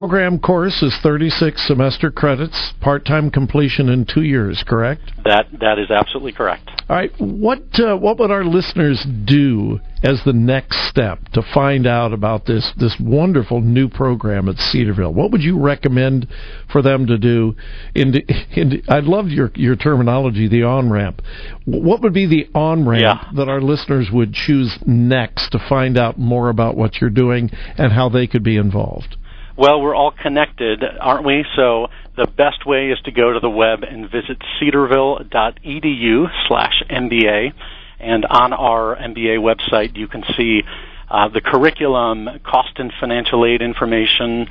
Program course is 36 semester credits, part-time completion in 2 years, correct? That is absolutely correct. All right. What would our listeners do as the next step to find out about this wonderful new program at Cedarville? What would you recommend for them to do? I loved your terminology, the on-ramp. What would be the on-ramp that our listeners would choose next to find out more about what you're doing and how they could be involved? Well, we're all connected, aren't we? So the best way is to go to the web and visit cedarville.edu/MBA. And on our MBA website, you can see the curriculum, cost and financial aid information,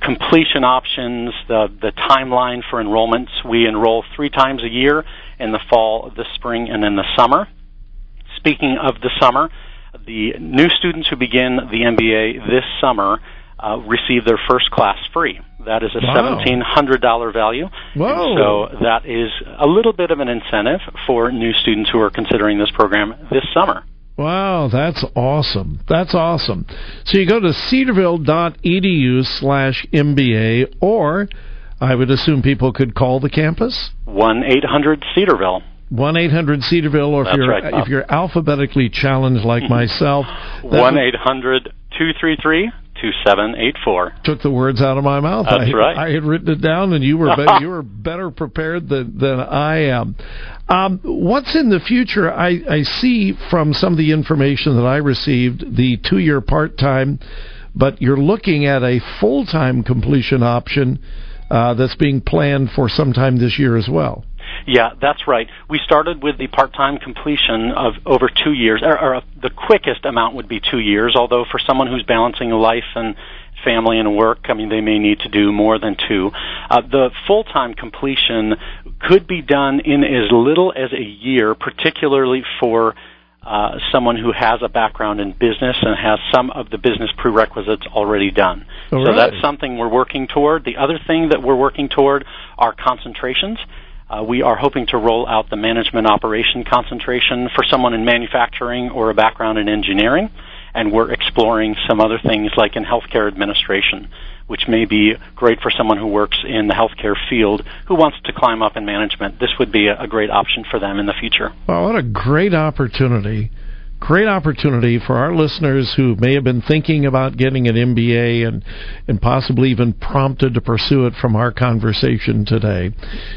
completion options, the timeline for enrollments. We enroll 3 times a year, in the fall, the spring, and in the summer. Speaking of the summer, the new students who begin the MBA this summer receive their first class free. That is a $1,700 value. Whoa. So that is a little bit of an incentive for new students who are considering this program this summer. Wow, that's awesome. That's awesome. So you go to cedarville.edu/MBA, or I would assume people could call the campus? 1-800-CEDARVILLE. 1-800-CEDARVILLE, or if you're alphabetically challenged like myself. 1-800-233-2784. Took the words out of my mouth. That's right. I had written it down, and you were better prepared than I am. What's in the future? I see from some of the information that I received, the 2-year part-time, but you're looking at a full-time completion option that's being planned for sometime this year as well. Yeah, that's right. We started with the part-time completion of over 2 years, or the quickest amount would be 2 years, although for someone who's balancing life and family and work, I mean, they may need to do more than 2. The full-time completion could be done in as little as a year, particularly for someone who has a background in business and has some of the business prerequisites already done. All so right. that's something we're working toward. The other thing that we're working toward are concentrations. We are hoping to roll out the management operation concentration for someone in manufacturing or a background in engineering, and we're exploring some other things like in healthcare administration, which may be great for someone who works in the healthcare field who wants to climb up in management. This would be a great option for them in the future. Well, what a great opportunity. Great opportunity for our listeners who may have been thinking about getting an MBA and possibly even prompted to pursue it from our conversation today.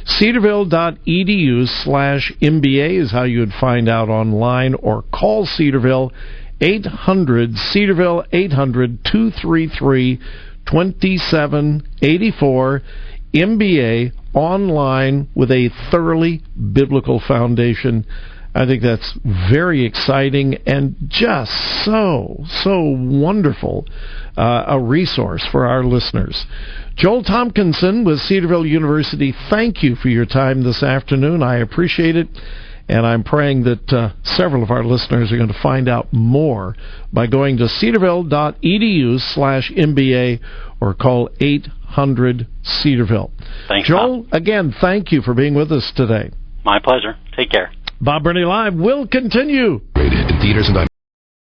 Cedarville.edu/MBA is how you would find out online, or call Cedarville 800 Cedarville 800-233-2784. MBA online with a thoroughly biblical foundation. I think that's very exciting and just so wonderful a resource for our listeners. Joel Tompkinson with Cedarville University, thank you for your time this afternoon. I appreciate it, and I'm praying that several of our listeners are going to find out more by going to cedarville.edu/MBA or call 800-CEDARVILLE. Thanks, Joel, again, thank you for being with us today. My pleasure. Take care. Bob Burney Live will continue. Rated in theaters and